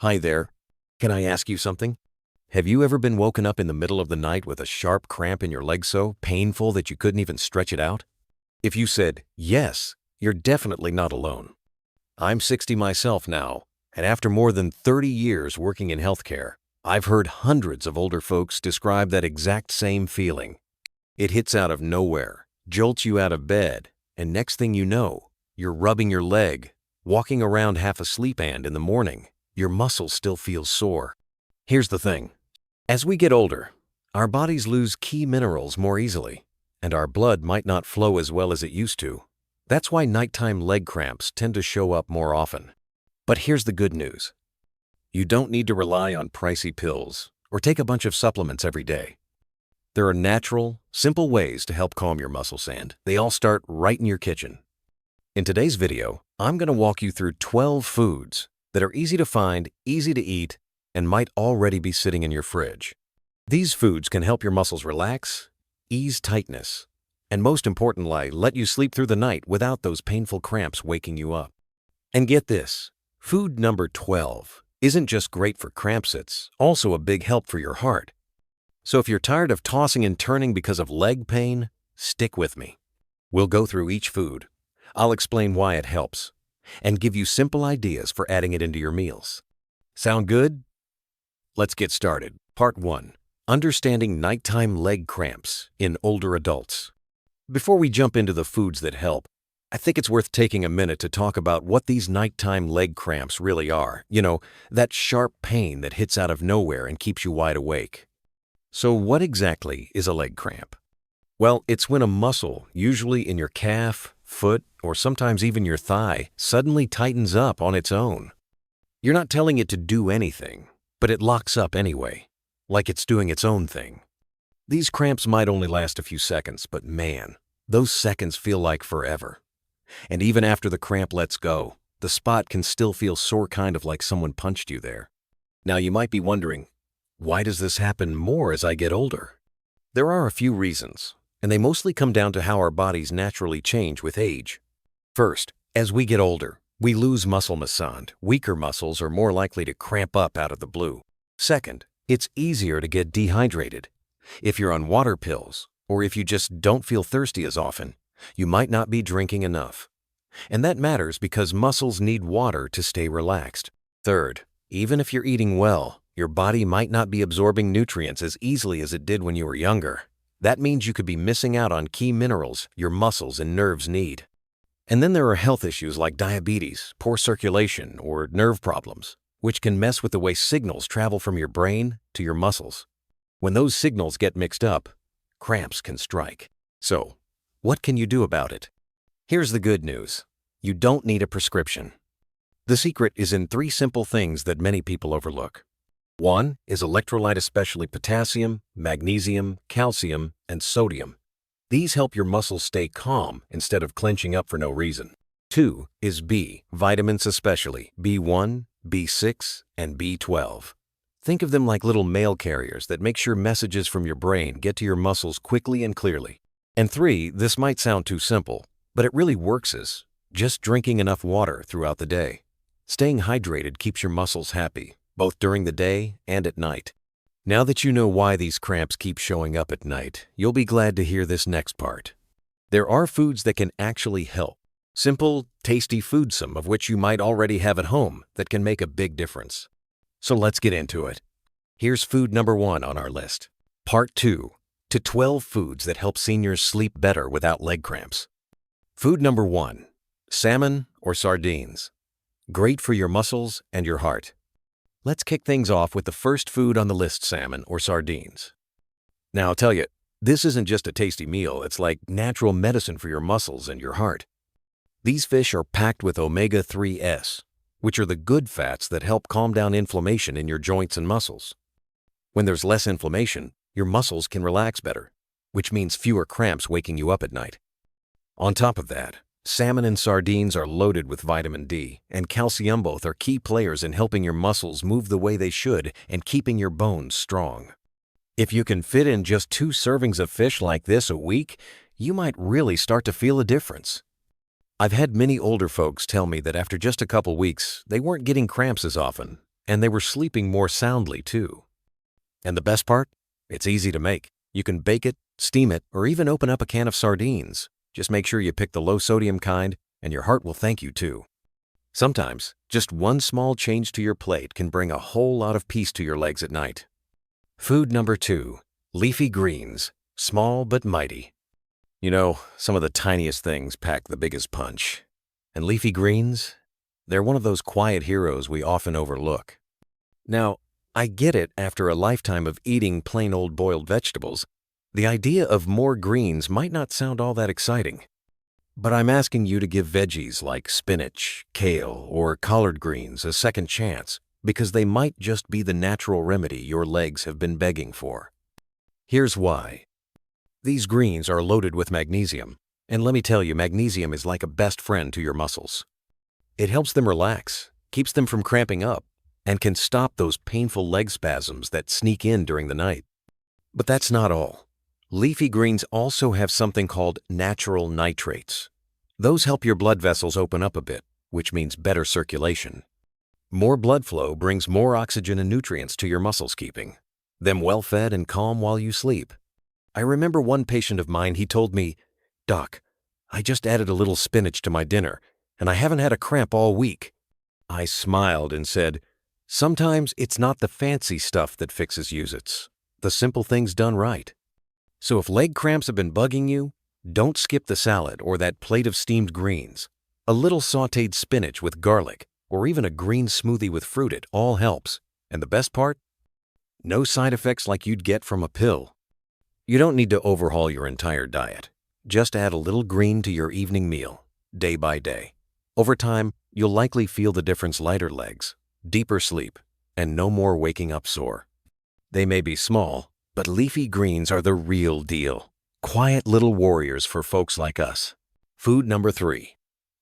Hi there. Can I ask you something? Have you ever been woken up in the middle of the night with a sharp cramp in your leg so painful that you couldn't even stretch it out? If you said yes, you're definitely not alone. I'm 60 myself now, and after more than 30 years working in healthcare, I've heard hundreds of older folks describe that exact same feeling. It hits out of nowhere, jolts you out of bed, and next thing you know, you're rubbing your leg, walking around half asleep, and in the morning, your muscles still feel sore. Here's the thing. As we get older, our bodies lose key minerals more easily, and our blood might not flow as well as it used to. That's why nighttime leg cramps tend to show up more often. But here's the good news. You don't need to rely on pricey pills or take a bunch of supplements every day. There are natural, simple ways to help calm your muscles, and they all start right in your kitchen. In today's video, I'm going to walk you through 12 foods that are easy to find, easy to eat, and might already be sitting in your fridge. These foods can help your muscles relax, ease tightness, and most importantly, let you sleep through the night without those painful cramps waking you up. And get this, food number 12 isn't just great for cramps, it's also a big help for your heart. So if you're tired of tossing and turning because of leg pain, stick with me. We'll go through each food. I'll explain why it helps, and give you simple ideas for adding it into your meals. Sound good? Let's get started. Part 1. Understanding nighttime leg cramps in older adults. Before we jump into the foods that help, I think it's worth taking a minute to talk about what these nighttime leg cramps really are. That sharp pain that hits out of nowhere and keeps you wide awake. So what exactly is a leg cramp? Well, it's when a muscle, usually in your calf, foot, or sometimes even your thigh, suddenly tightens up on its own. You're not telling it to do anything, but it locks up anyway, like it's doing its own thing. These cramps might only last a few seconds, but man, those seconds feel like forever. And even after the cramp lets go, the spot can still feel sore, kind of like someone punched you there. Now you might be wondering, why does this happen more as I get older? There are a few reasons, and they mostly come down to how our bodies naturally change with age. First, as we get older, we lose muscle mass, and weaker muscles are more likely to cramp up out of the blue. Second, it's easier to get dehydrated. If you're on water pills, or if you just don't feel thirsty as often, you might not be drinking enough. And that matters because muscles need water to stay relaxed. Third, even if you're eating well, your body might not be absorbing nutrients as easily as it did when you were younger. That means you could be missing out on key minerals your muscles and nerves need. And then there are health issues like diabetes, poor circulation, or nerve problems, which can mess with the way signals travel from your brain to your muscles. When those signals get mixed up, cramps can strike. So, what can you do about it? Here's the good news. You don't need a prescription. The secret is in 3 simple things that many people overlook. 1 is electrolyte, especially potassium, magnesium, calcium, and sodium. These help your muscles stay calm instead of clenching up for no reason. 2 is B, vitamins, especially B1, B6, and B12. Think of them like little mail carriers that make sure messages from your brain get to your muscles quickly and clearly. And 3, this might sound too simple, but it really works, is just drinking enough water throughout the day. Staying hydrated keeps your muscles happy, both during the day and at night. Now that you know why these cramps keep showing up at night, you'll be glad to hear this next part. There are foods that can actually help. Simple, tasty foods, some of which you might already have at home, that can make a big difference. So let's get into it. Here's food number 1 on our list. Part 2, to 12 foods that help seniors sleep better without leg cramps. Food number 1, salmon or sardines. Great for your muscles and your heart. Let's kick things off with the first food on the list, salmon or sardines. Now I'll tell you, this isn't just a tasty meal, it's like natural medicine for your muscles and your heart. These fish are packed with omega-3s, which are the good fats that help calm down inflammation in your joints and muscles. When there's less inflammation, your muscles can relax better, which means fewer cramps waking you up at night. On top of that, salmon and sardines are loaded with vitamin D and calcium. Both are key players in helping your muscles move the way they should and keeping your bones strong. If you can fit in just 2 servings of fish like this a week, you might really start to feel a difference. I've had many older folks tell me that after just a couple weeks, they weren't getting cramps as often, And they were sleeping more soundly, too. And the best part? It's easy to make. You can bake it, steam it, or even open up a can of sardines. Just make sure you pick the low-sodium kind, and your heart will thank you, too. Sometimes, just one small change to your plate can bring a whole lot of peace to your legs at night. Food number 2, leafy greens, small but mighty. You know, some of the tiniest things pack the biggest punch. And leafy greens? They're one of those quiet heroes we often overlook. Now, I get it after a lifetime of eating plain old boiled vegetables. The idea of more greens might not sound all that exciting. But I'm asking you to give veggies like spinach, kale, or collard greens a second chance because they might just be the natural remedy your legs have been begging for. Here's why. These greens are loaded with magnesium, and let me tell you, magnesium is like a best friend to your muscles. It helps them relax, keeps them from cramping up, and can stop those painful leg spasms that sneak in during the night. But that's not all. Leafy greens also have something called natural nitrates. Those help your blood vessels open up a bit, which means better circulation. More blood flow brings more oxygen and nutrients to your muscles, keeping them well-fed and calm while you sleep. I remember one patient of mine, he told me, "Doc, I just added a little spinach to my dinner, and I haven't had a cramp all week." I smiled and said, "Sometimes it's not the fancy stuff that fixes you, it's the simple things done right." So if leg cramps have been bugging you, don't skip the salad or that plate of steamed greens. A little sautéed spinach with garlic, or even a green smoothie with fruit, it all helps. And the best part? No side effects like you'd get from a pill. You don't need to overhaul your entire diet. Just add a little green to your evening meal, day by day. Over time, you'll likely feel the difference: lighter legs, deeper sleep, and no more waking up sore. They may be small, but leafy greens are the real deal. Quiet little warriors for folks like us. Food number 3,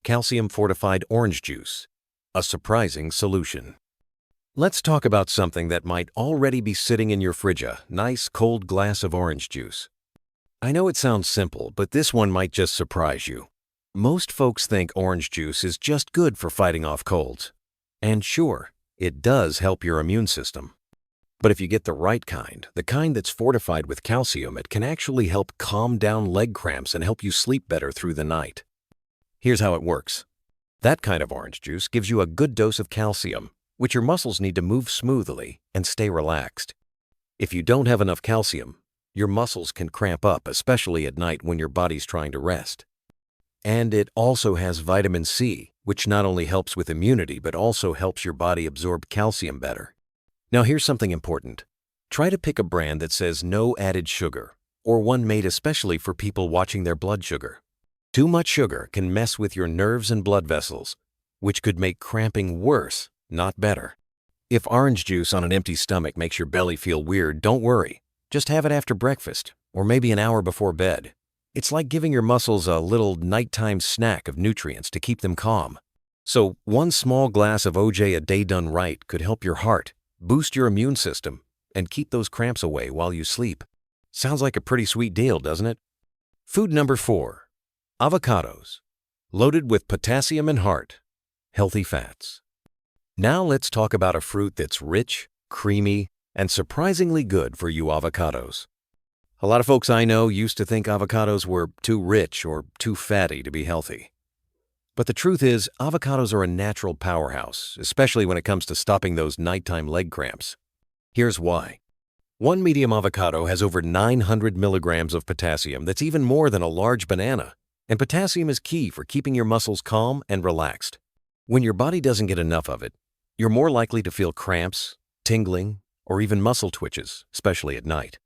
calcium-fortified orange juice, a surprising solution. Let's talk about something that might already be sitting in your fridge: a nice cold glass of orange juice. I know it sounds simple, but this one might just surprise you. Most folks think orange juice is just good for fighting off colds. And sure, it does help your immune system. But if you get the right kind, the kind that's fortified with calcium, it can actually help calm down leg cramps and help you sleep better through the night. Here's how it works. That kind of orange juice gives you a good dose of calcium, which your muscles need to move smoothly and stay relaxed. If you don't have enough calcium, your muscles can cramp up, especially at night when your body's trying to rest. And it also has vitamin C, which not only helps with immunity, but also helps your body absorb calcium better. Now here's something important. Try to pick a brand that says no added sugar, or one made especially for people watching their blood sugar. Too much sugar can mess with your nerves and blood vessels, which could make cramping worse, not better. If orange juice on an empty stomach makes your belly feel weird, don't worry. Just have it after breakfast, or maybe an hour before bed. It's like giving your muscles a little nighttime snack of nutrients to keep them calm. So one small glass of OJ a day done right could help your heart, boost your immune system, and keep those cramps away while you sleep. Sounds like a pretty sweet deal, doesn't it? Food number 4, avocados, loaded with potassium and heart, healthy fats. Now let's talk about a fruit that's rich, creamy, and surprisingly good for you avocados. A lot of folks I know used to think avocados were too rich or too fatty to be healthy. But the truth is, avocados are a natural powerhouse, especially when it comes to stopping those nighttime leg cramps. Here's why. One medium avocado has over 900 milligrams of potassium. That's even more than a large banana. And potassium is key for keeping your muscles calm and relaxed. When your body doesn't get enough of it, you're more likely to feel cramps, tingling, or even muscle twitches, especially at night.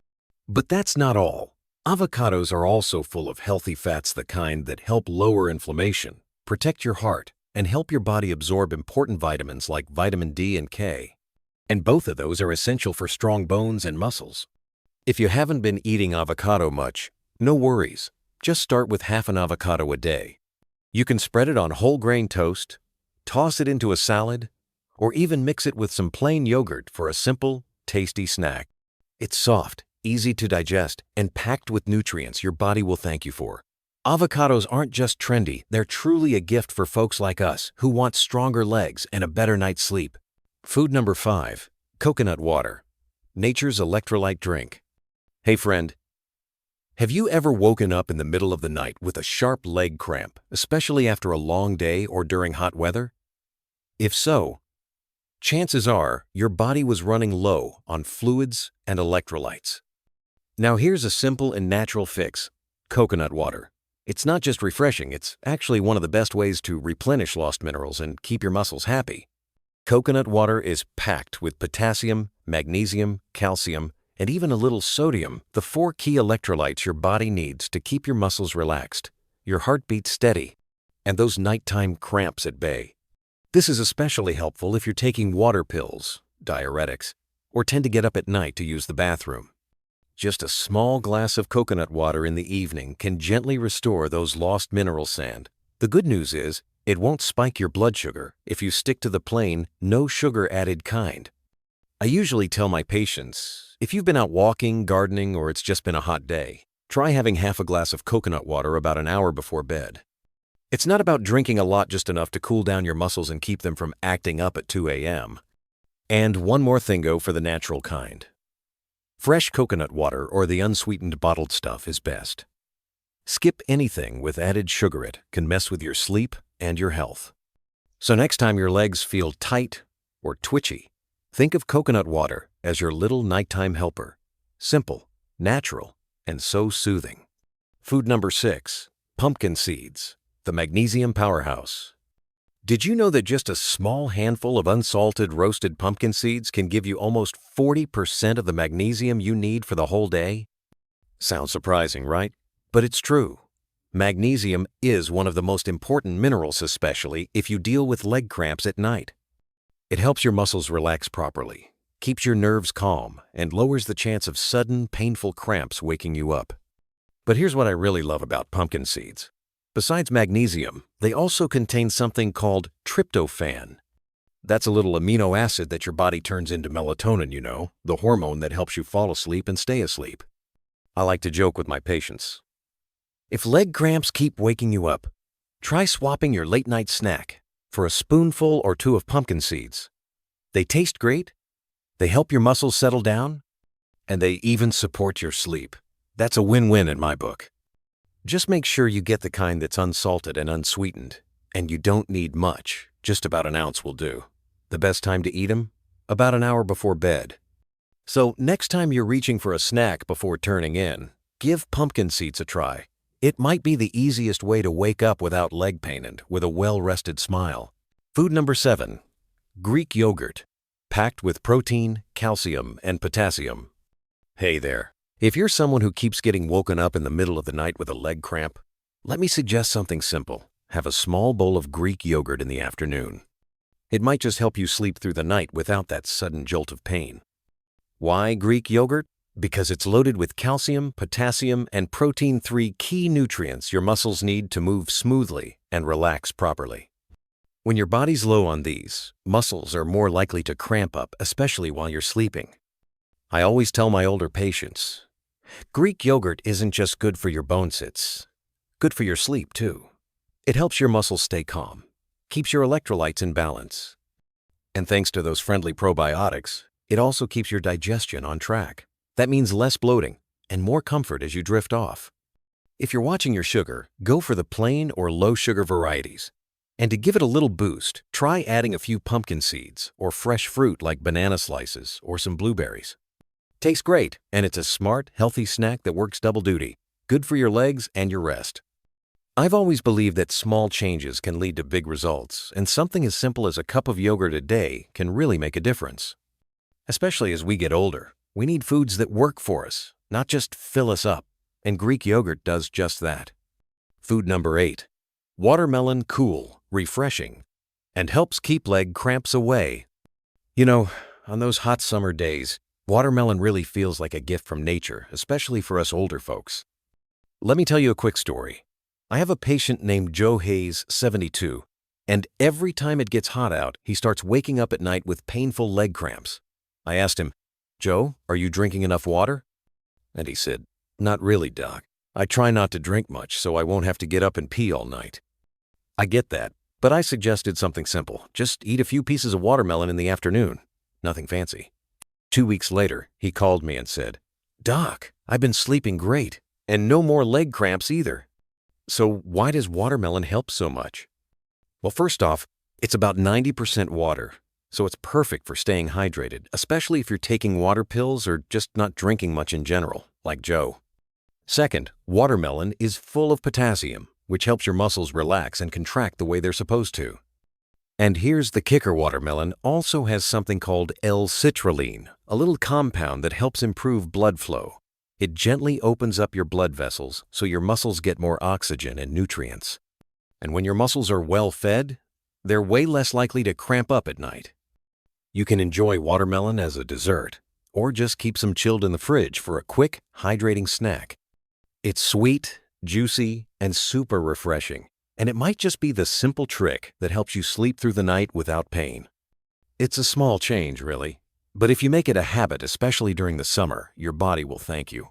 But that's not all. Avocados are also full of healthy fats, the kind that help lower inflammation, protect your heart, and help your body absorb important vitamins like vitamin D and K. And both of those are essential for strong bones and muscles. If you haven't been eating avocado much, no worries. Just start with half an avocado a day. You can spread it on whole grain toast, toss it into a salad, or even mix it with some plain yogurt for a simple, tasty snack. It's soft, easy to digest, and packed with nutrients your body will thank you for. Avocados aren't just trendy, they're truly a gift for folks like us who want stronger legs and a better night's sleep. Food number 5, coconut water, nature's electrolyte drink. Hey friend, have you ever woken up in the middle of the night with a sharp leg cramp, especially after a long day or during hot weather? If so, chances are your body was running low on fluids and electrolytes. Now here's a simple and natural fix: coconut water. It's not just refreshing, it's actually one of the best ways to replenish lost minerals and keep your muscles happy. Coconut water is packed with potassium, magnesium, calcium, and even a little sodium, the 4 key electrolytes your body needs to keep your muscles relaxed, your heartbeat steady, and those nighttime cramps at bay. This is especially helpful if you're taking water pills, diuretics, or tend to get up at night to use the bathroom. Just a small glass of coconut water in the evening can gently restore those lost mineral sand. The good news is, it won't spike your blood sugar if you stick to the plain, no sugar added kind. I usually tell my patients, if you've been out walking, gardening, or it's just been a hot day, try having half a glass of coconut water about an hour before bed. It's not about drinking a lot, just enough to cool down your muscles and keep them from acting up at 2 a.m. And one more thing, go for the natural kind. Fresh coconut water or the unsweetened bottled stuff is best. Skip anything with added sugar. It can mess with your sleep and your health. So next time your legs feel tight or twitchy, think of coconut water as your little nighttime helper. Simple, natural, and so soothing. Food number 6, pumpkin seeds, the magnesium powerhouse. Did you know that just a small handful of unsalted roasted pumpkin seeds can give you almost 40% of the magnesium you need for the whole day? Sounds surprising, right? But it's true. Magnesium is one of the most important minerals, especially if you deal with leg cramps at night. It helps your muscles relax properly, keeps your nerves calm, and lowers the chance of sudden, painful cramps waking you up. But here's what I really love about pumpkin seeds. Besides magnesium, they also contain something called tryptophan. That's a little amino acid that your body turns into melatonin, the hormone that helps you fall asleep and stay asleep. I like to joke with my patients. If leg cramps keep waking you up, try swapping your late-night snack for a spoonful or 2 of pumpkin seeds. They taste great, they help your muscles settle down, and they even support your sleep. That's a win-win in my book. Just make sure you get the kind that's unsalted and unsweetened, and you don't need much, just about an ounce will do. The best time to eat them? About an hour before bed. So next time you're reaching for a snack before turning in, give pumpkin seeds a try. It might be the easiest way to wake up without leg pain and with a well-rested smile. Food number 7, Greek yogurt, packed with protein, calcium, and potassium. Hey there. If you're someone who keeps getting woken up in the middle of the night with a leg cramp, let me suggest something simple. Have a small bowl of Greek yogurt in the afternoon. It might just help you sleep through the night without that sudden jolt of pain. Why Greek yogurt? Because it's loaded with calcium, potassium, and protein, 3 key nutrients your muscles need to move smoothly and relax properly. When your body's low on these, muscles are more likely to cramp up, especially while you're sleeping. I always tell my older patients, Greek yogurt isn't just good for your bones, it's good for your sleep too. It helps your muscles stay calm, keeps your electrolytes in balance. And thanks to those friendly probiotics, it also keeps your digestion on track. That means less bloating and more comfort as you drift off. If you're watching your sugar, go for the plain or low sugar varieties. And to give it a little boost, try adding a few pumpkin seeds or fresh fruit like banana slices or some blueberries. Tastes great, and it's a smart, healthy snack that works double duty. Good for your legs and your rest. I've always believed that small changes can lead to big results, and something as simple as a cup of yogurt a day can really make a difference. Especially as we get older, we need foods that work for us, not just fill us up, and Greek yogurt does just that. Food number 8, watermelon, cool, refreshing, and helps keep leg cramps away. On those hot summer days, watermelon really feels like a gift from nature, especially for us older folks. Let me tell you a quick story. I have a patient named Joe Hayes, 72, and every time it gets hot out, he starts waking up at night with painful leg cramps. I asked him, Joe, are you drinking enough water? And he said, Not really, Doc. I try not to drink much so I won't have to get up and pee all night. I get that, But I suggested something simple. Just eat a few pieces of watermelon in the afternoon. Nothing fancy. 2 weeks later, he called me and said, "Doc, I've been sleeping great, and no more leg cramps either." So why does watermelon help so much? Well, first off, it's about 90% water, so it's perfect for staying hydrated, especially if you're taking water pills or just not drinking much in general, like Joe. Second, watermelon is full of potassium, which helps your muscles relax and contract the way they're supposed to. And here's the kicker: watermelon also has something called L-citrulline, a little compound that helps improve blood flow. It gently opens up your blood vessels so your muscles get more oxygen and nutrients. And when your muscles are well fed, they're way less likely to cramp up at night. You can enjoy watermelon as a dessert, or just keep some chilled in the fridge for a quick, hydrating snack. It's sweet, juicy, and super refreshing, and it might just be the simple trick that helps you sleep through the night without pain. It's a small change, really, but if you make it a habit, especially during the summer, your body will thank you.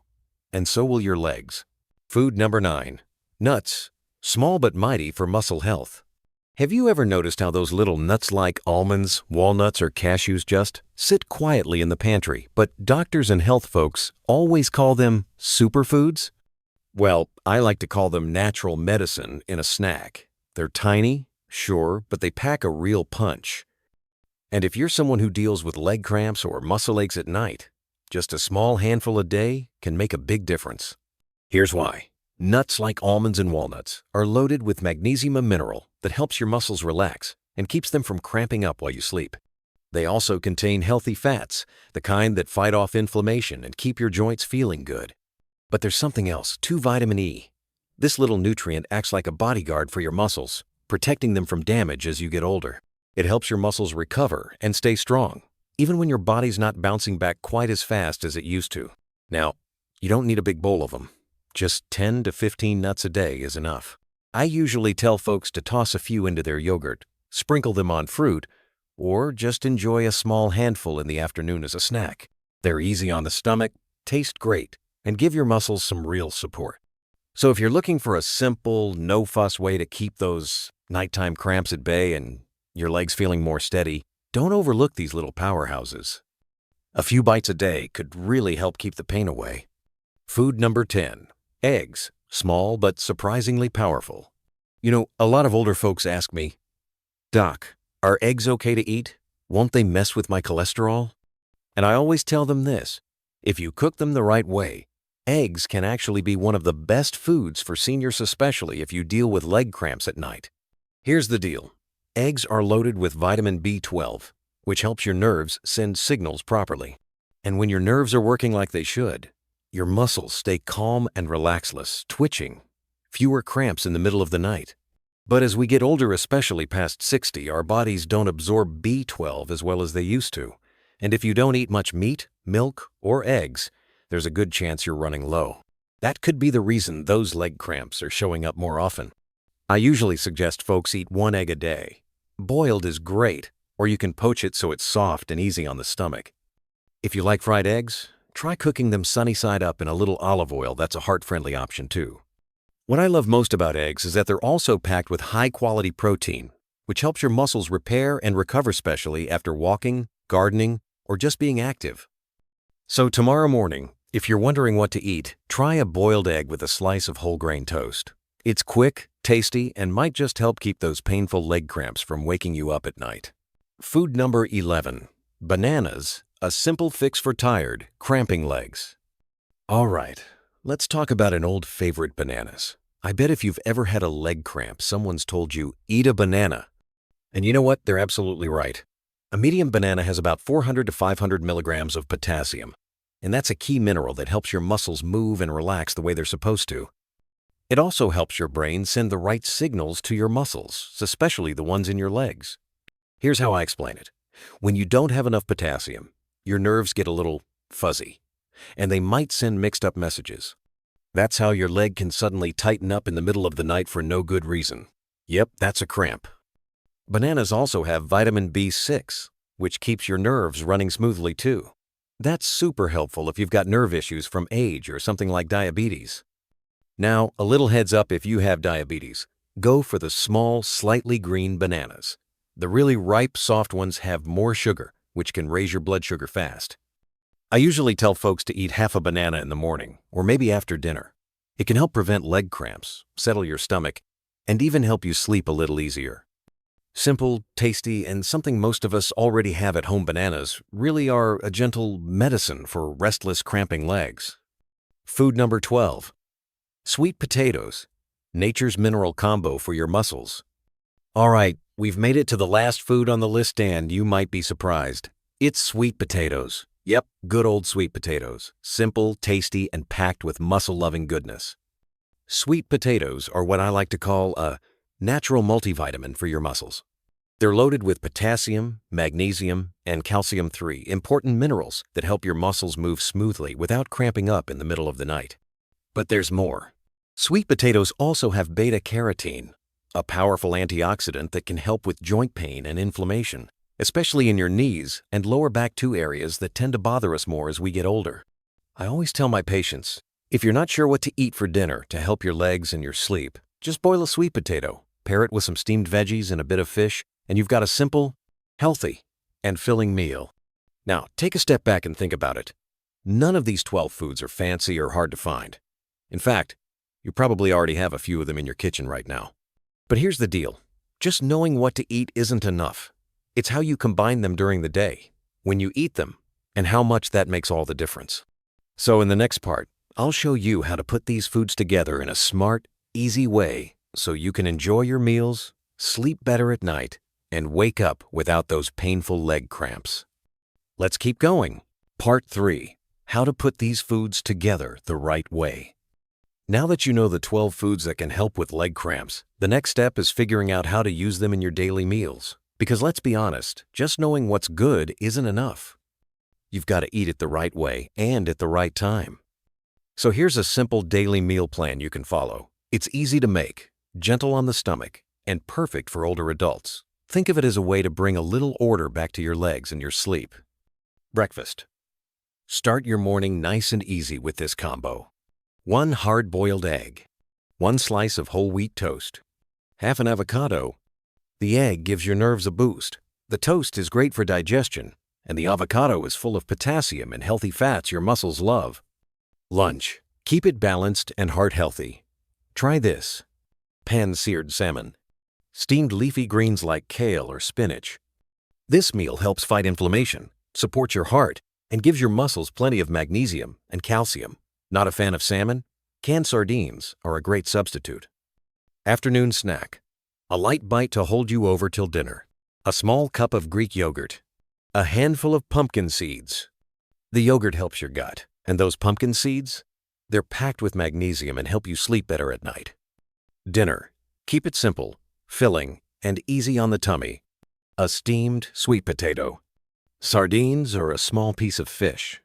And so will your legs. Food number 9. Nuts. Small but mighty for muscle health. Have you ever noticed how those little nuts like almonds, walnuts, or cashews just sit quietly in the pantry, but doctors and health folks always call them superfoods? Well, I like to call them natural medicine in a snack. They're tiny, sure, but they pack a real punch. And if you're someone who deals with leg cramps or muscle aches at night, just a small handful a day can make a big difference. Here's why. Nuts like almonds and walnuts are loaded with magnesium, a mineral that helps your muscles relax and keeps them from cramping up while you sleep. They also contain healthy fats, the kind that fight off inflammation and keep your joints feeling good. But there's something else, vitamin E. This little nutrient acts like a bodyguard for your muscles, protecting them from damage as you get older. It helps your muscles recover and stay strong, even when your body's not bouncing back quite as fast as it used to. Now, you don't need a big bowl of them. Just 10 to 15 nuts a day is enough. I usually tell folks to toss a few into their yogurt, sprinkle them on fruit, or just enjoy a small handful in the afternoon as a snack. They're easy on the stomach, taste great, and give your muscles some real support. So if you're looking for a simple, no-fuss way to keep those nighttime cramps at bay and your legs feeling more steady, don't overlook these little powerhouses. A few bites a day could really help keep the pain away. Food number 10. Eggs. Small but surprisingly powerful. You know, a lot of older folks ask me, "Doc, are eggs okay to eat? Won't they mess with my cholesterol?" And I always tell them this: if you cook them the right way, eggs can actually be one of the best foods for seniors, especially if you deal with leg cramps at night. Here's the deal. Eggs are loaded with vitamin B12, which helps your nerves send signals properly. And when your nerves are working like they should, your muscles stay calm and relaxless, twitching, fewer cramps in the middle of the night. But as we get older, especially past 60, our bodies don't absorb B12 as well as they used to. And if you don't eat much meat, milk, or eggs, there's a good chance you're running low. That could be the reason those leg cramps are showing up more often. I usually suggest folks eat 1 egg a day. Boiled is great, or you can poach it so it's soft and easy on the stomach. If you like fried eggs, try cooking them sunny side up in a little olive oil. That's a heart-friendly option too. What I love most about eggs is that they're also packed with high-quality protein, which helps your muscles repair and recover, especially after walking, gardening, or just being active. So tomorrow morning, if you're wondering what to eat, try a boiled egg with a slice of whole grain toast. It's quick, tasty, and might just help keep those painful leg cramps from waking you up at night. Food number 11. Bananas, a simple fix for tired, cramping legs. All right, let's talk about an old favorite, bananas. I bet if you've ever had a leg cramp, someone's told you, eat a banana. And you know what? They're absolutely right. A medium banana has about 400 to 500 milligrams of potassium, and that's a key mineral that helps your muscles move and relax the way they're supposed to. It also helps your brain send the right signals to your muscles, especially the ones in your legs. Here's how I explain it. When you don't have enough potassium, your nerves get a little fuzzy, and they might send mixed up messages. That's how your leg can suddenly tighten up in the middle of the night for no good reason. Yep, that's a cramp. Bananas also have vitamin B6, which keeps your nerves running smoothly too. That's super helpful if you've got nerve issues from age or something like diabetes. Now, a little heads up if you have diabetes. Go for the small, slightly green bananas. The really ripe, soft ones have more sugar, which can raise your blood sugar fast. I usually tell folks to eat half a banana in the morning, or maybe after dinner. It can help prevent leg cramps, settle your stomach, and even help you sleep a little easier. Simple, tasty, and something most of us already have at home bananas really are a gentle medicine for restless, cramping legs. Food number 12. Sweet potatoes. Nature's mineral combo for your muscles. All right, we've made it to the last food on the list, and you might be surprised. It's sweet potatoes. Yep, good old sweet potatoes. Simple, tasty, and packed with muscle-loving goodness. Sweet potatoes are what I like to call a natural multivitamin for your muscles. They're loaded with potassium, magnesium, and calcium 3, important minerals that help your muscles move smoothly without cramping up in the middle of the night. But there's more. Sweet potatoes also have beta-carotene, a powerful antioxidant that can help with joint pain and inflammation, especially in your knees and lower back 2 areas that tend to bother us more as we get older. I always tell my patients, if you're not sure what to eat for dinner to help your legs and your sleep, just boil a sweet potato, pair it with some steamed veggies and a bit of fish, and you've got a simple, healthy, and filling meal. Now, take a step back and think about it. None of these 12 foods are fancy or hard to find. In fact, you probably already have a few of them in your kitchen right now. But here's the deal. Just knowing what to eat isn't enough. It's how you combine them during the day, when you eat them, and how much that makes all the difference. So in the next part, I'll show you how to put these foods together in a smart, easy way so you can enjoy your meals, sleep better at night, and wake up without those painful leg cramps. Let's keep going. Part 3. How to put these foods together the right way. Now that you know the 12 foods that can help with leg cramps, the next step is figuring out how to use them in your daily meals. Because let's be honest, just knowing what's good isn't enough. You've got to eat it the right way and at the right time. So here's a simple daily meal plan you can follow. It's easy to make, gentle on the stomach, and perfect for older adults. Think of it as a way to bring a little order back to your legs and your sleep. Breakfast. Start your morning nice and easy with this combo. 1 hard-boiled egg, 1 slice of whole wheat toast, half an avocado. The egg gives your nerves a boost. The toast is great for digestion, and the avocado is full of potassium and healthy fats your muscles love. Lunch. Keep it balanced and heart-healthy. Try this. Pan-seared salmon. Steamed leafy greens like kale or spinach. This meal helps fight inflammation, supports your heart, and gives your muscles plenty of magnesium and calcium. Not a fan of salmon? Canned sardines are a great substitute. Afternoon snack. A light bite to hold you over till dinner. A small cup of Greek yogurt. A handful of pumpkin seeds. The yogurt helps your gut, and those pumpkin seeds? They're packed with magnesium and help you sleep better at night. Dinner. Keep it simple, filling, and easy on the tummy. A steamed sweet potato. Sardines or a small piece of fish.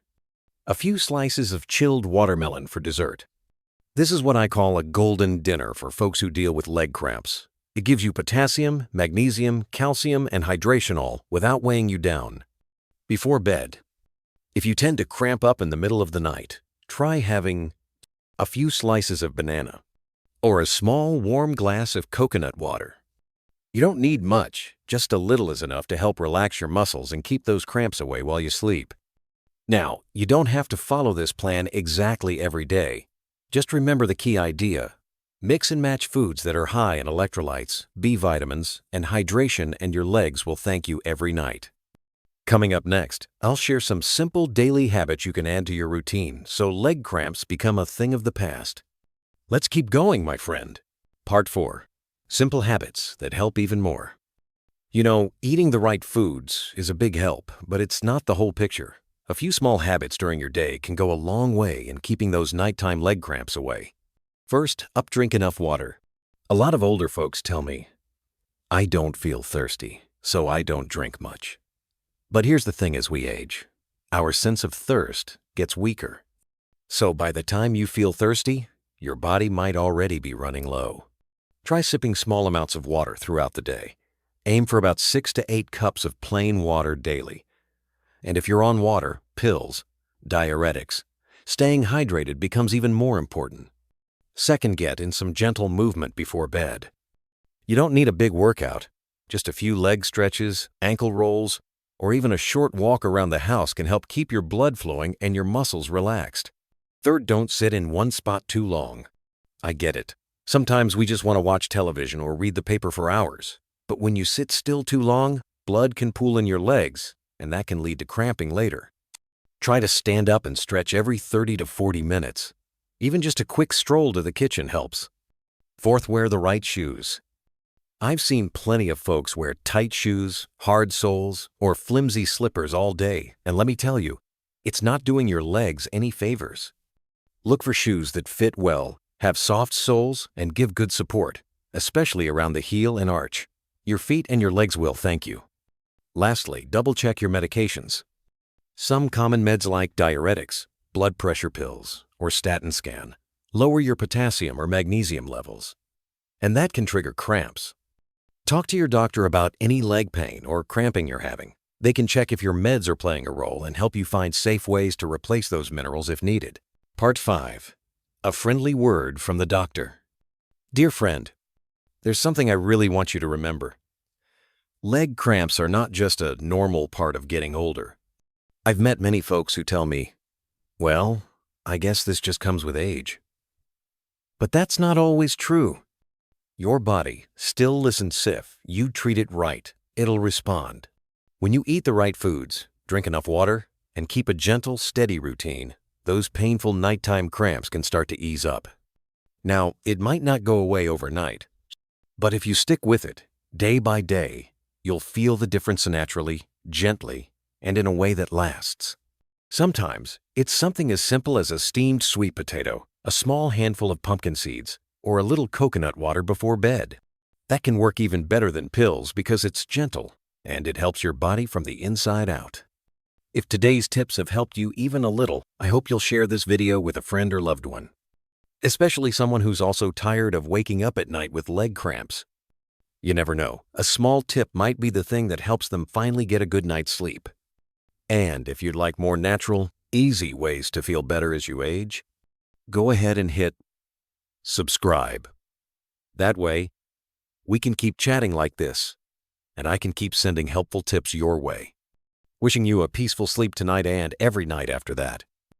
A few slices of chilled watermelon for dessert. This is what I call a golden dinner for folks who deal with leg cramps. It gives you potassium, magnesium, calcium, and hydration all without weighing you down. Before bed. If you tend to cramp up in the middle of the night, try having a few slices of banana or a small warm glass of coconut water. You don't need much, just a little is enough to help relax your muscles and keep those cramps away while you sleep. Now, you don't have to follow this plan exactly every day. Just remember the key idea. Mix and match foods that are high in electrolytes, B vitamins, and hydration, and your legs will thank you every night. Coming up next, I'll share some simple daily habits you can add to your routine so leg cramps become a thing of the past. Let's keep going, my friend. Part 4. Simple habits that help even more. You know, eating the right foods is a big help, but it's not the whole picture. A few small habits during your day can go a long way in keeping those nighttime leg cramps away. First, drink enough water. A lot of older folks tell me, I don't feel thirsty, so I don't drink much. But here's the thing as we age. Our sense of thirst gets weaker. So by the time you feel thirsty, your body might already be running low. Try sipping small amounts of water throughout the day. Aim for about 6 to 8 cups of plain water daily. And if you're on water, pills, diuretics, staying hydrated becomes even more important. Second, get in some gentle movement before bed. You don't need a big workout. Just a few leg stretches, ankle rolls, or even a short walk around the house can help keep your blood flowing and your muscles relaxed. Third, don't sit in one spot too long. I get it. Sometimes we just want to watch television or read the paper for hours. But when you sit still too long, blood can pool in your legs, and that can lead to cramping later. Try to stand up and stretch every 30 to 40 minutes. Even just a quick stroll to the kitchen helps. Fourth, wear the right shoes. I've seen plenty of folks wear tight shoes, hard soles, or flimsy slippers all day, and let me tell you, it's not doing your legs any favors. Look for shoes that fit well, have soft soles, and give good support, especially around the heel and arch. Your feet and your legs will thank you. Lastly, double-check your medications. Some common meds like diuretics, blood pressure pills, or statin scan lower your potassium or magnesium levels, and that can trigger cramps. Talk to your doctor about any leg pain or cramping you're having. They can check if your meds are playing a role and help you find safe ways to replace those minerals if needed. Part 5. A friendly word from the doctor. Dear friend, there's something I really want you to remember. Leg cramps are not just a normal part of getting older. I've met many folks who tell me, well, I guess this just comes with age. But that's not always true. Your body still listens if you treat it right. It'll respond. When you eat the right foods, drink enough water, and keep a gentle, steady routine, those painful nighttime cramps can start to ease up. Now, it might not go away overnight, but if you stick with it, day by day, you'll feel the difference naturally, gently, and in a way that lasts. Sometimes, it's something as simple as a steamed sweet potato, a small handful of pumpkin seeds, or a little coconut water before bed. That can work even better than pills because it's gentle and it helps your body from the inside out. If today's tips have helped you even a little, I hope you'll share this video with a friend or loved one, especially someone who's also tired of waking up at night with leg cramps. You never know, a small tip might be the thing that helps them finally get a good night's sleep. And if you'd like more natural, easy ways to feel better as you age, go ahead and hit subscribe. That way, we can keep chatting like this, and I can keep sending helpful tips your way. Wishing you a peaceful sleep tonight and every night after that.